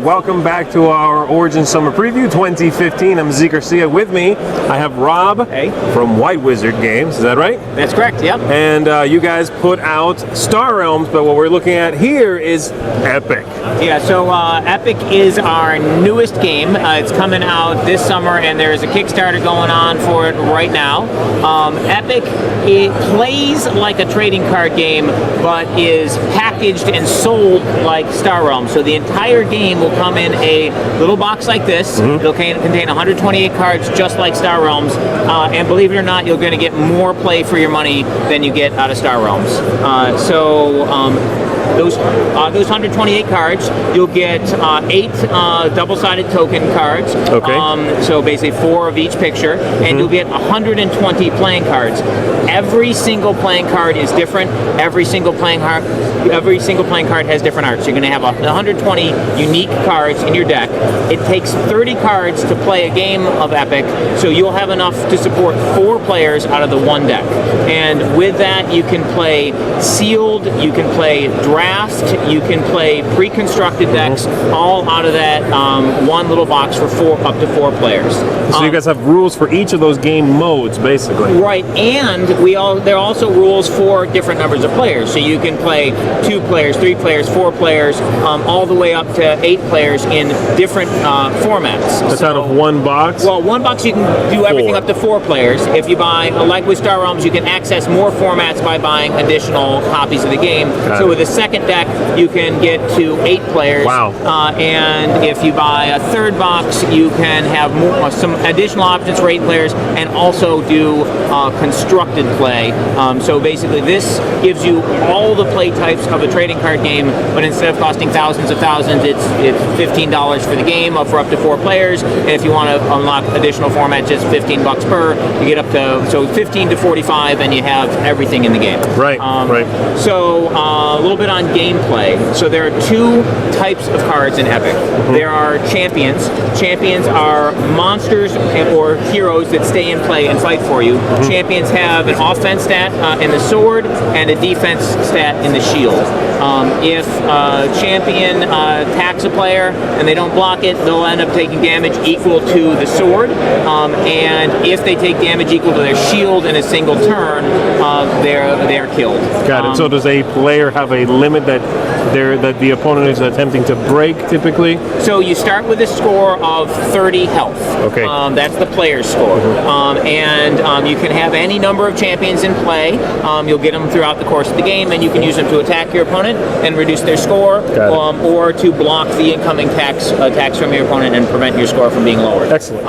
welcome back to our Origin Summer Preview 2015. I'm Zee Garcia. With me, I have Rob from White Wizard Games. Is that right? That's correct, yep. And you guys put out Star Realms, but what we're looking at here is Epic. Yeah, so Epic is our newest game. It's coming out this summer, and there's a Kickstarter going on for it right now. Epic, it plays like a trading card game, but is packaged and sold like Star Realms. So the entire game will come in a little box like this. It'll contain 128 cards, just like Star Realms. And believe it or not, you're going to get more play for your money than you get out of Star Realms. Those 128 cards, you'll get 8 double-sided token cards. Okay. So basically 4 of each picture, and you'll get 120 playing cards. Every single playing card is different. Every single playing card has different art. So you're going to have 120 unique cards in your deck. It takes 30 cards to play a game of Epic, so you'll have enough to support 4 players out of the one deck. And with that, you can play sealed, you can play draft, you can play pre-constructed decks, all out of that one little box for up to 4 players. So you guys have rules for each of those game modes, basically. Right, and there are also rules for different numbers of players. So you can play 2 players, 3 players, 4 players, all the way up to 8 players in different formats. That's out of one box? Well, one box you can do everything up to 4 players. If you buy, like with Star Realms, you can access more formats by buying additional copies of the game. So with a second deck, you can get to 8 players. Wow. And if you buy a third box, you can have some additional options for 8 players and also do constructed play. So basically this gives you all the play types of a trading card game, but instead of costing thousands, it's $15 for the game for up to 4 players. And if you want to unlock additional formats, just $15 per. You get up to 15 to 45, and you have everything in the game. Right. So a little bit on gameplay. So there are 2 types of cards in Epic. There are champions. Champions are monsters or heroes that stay in play and fight for you. Champions have an offense stat in the sword and a defense stat in the shield. If a champion attacks a player and they don't block it, they'll end up taking damage equal to the sword. And if they take damage equal to their shield in a single turn, they're killed. Got it. So does a player have a limit that the opponent is attempting to break, typically? So you start with a score of 30 health. Okay. That's the player's score. And you can have any number of champions in play. You'll get them throughout the course of the game, and you can use them to attack your opponent and reduce their score, or to block the incoming attacks from your opponent and prevent your score from being lowered. Excellent.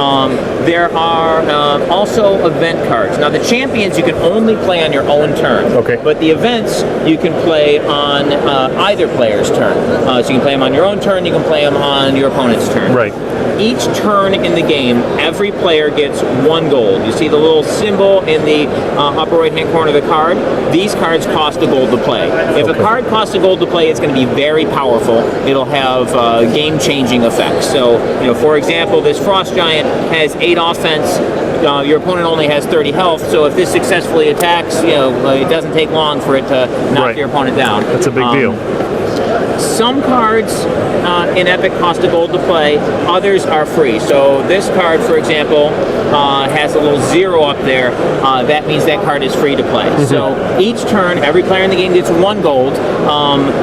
There are also event cards. Now the champions you can only play on your own turn. Okay. But the events you can play on either player's turn. So you can play them on your own turn, you can play them on your opponent's turn. Right. Each turn in the game, every player gets 1 gold. You see the little symbol in the upper right-hand corner of the card? These cards cost a gold to play. If a card costs a gold to play, it's going to be very powerful. It'll have game-changing effects. So, for example, this Frost Giant has 8 offense. Your opponent only has 30 health, so if this successfully attacks, it doesn't take long for it to knock your opponent down. That's a big deal. Some cards in Epic cost a gold to play, others are free. So this card, for example, has a little 0 up there. That means that card is free to play. So each turn, every player in the game gets 1 gold.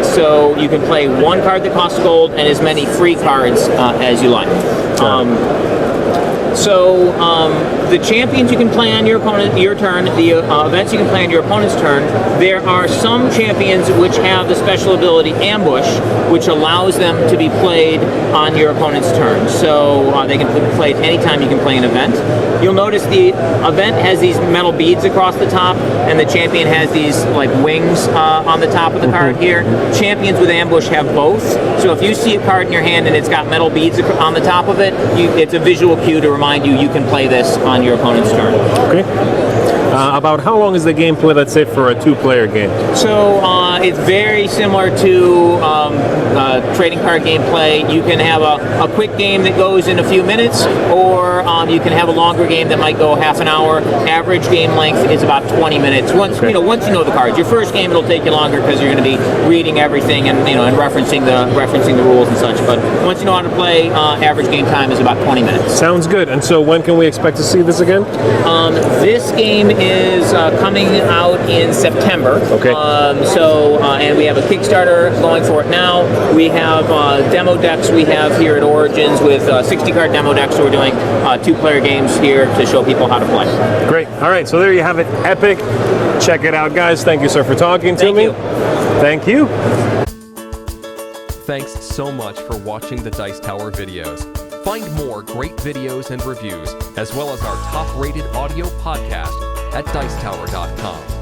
So you can play 1 card that costs gold and as many free cards as you like. The champions you can play on your turn, the events you can play on your opponent's turn. There are some champions which have the special ability Ambush, which allows them to be played on your opponent's turn. So they can be played anytime you can play an event. You'll notice the event has these metal beads across the top, and the champion has these like wings on the top of the card here. Champions with Ambush have both. So if you see a card in your hand and it's got metal beads on the top of it, it's a visual cue to remind you can play this on your opponent's turn. Okay. About how long is the gameplay, let's say, for a 2-player game? So it's very similar to trading card gameplay. You can have a quick game that goes in a few minutes, or you can have a longer game that might go half an hour. Average game length is about 20 minutes. Once you know the cards. Your first game it'll take you longer because you're going to be reading everything and and referencing the rules and such. But once you know how to play, average game time is about 20 minutes. Sounds good. And so when can we expect to see this again? This game is coming out in September. Okay. And we have a Kickstarter going for it now. We have demo decks we have here at Origins with 60-card demo decks. So we're doing 2-player games here to show people how to play. Great. All right, so there you have it. Epic. Check it out, guys. Thank you, sir, for talking to me. Thank you. Thanks so much for watching the Dice Tower videos. Find more great videos and reviews, as well as our top-rated audio podcast at Dicetower.com.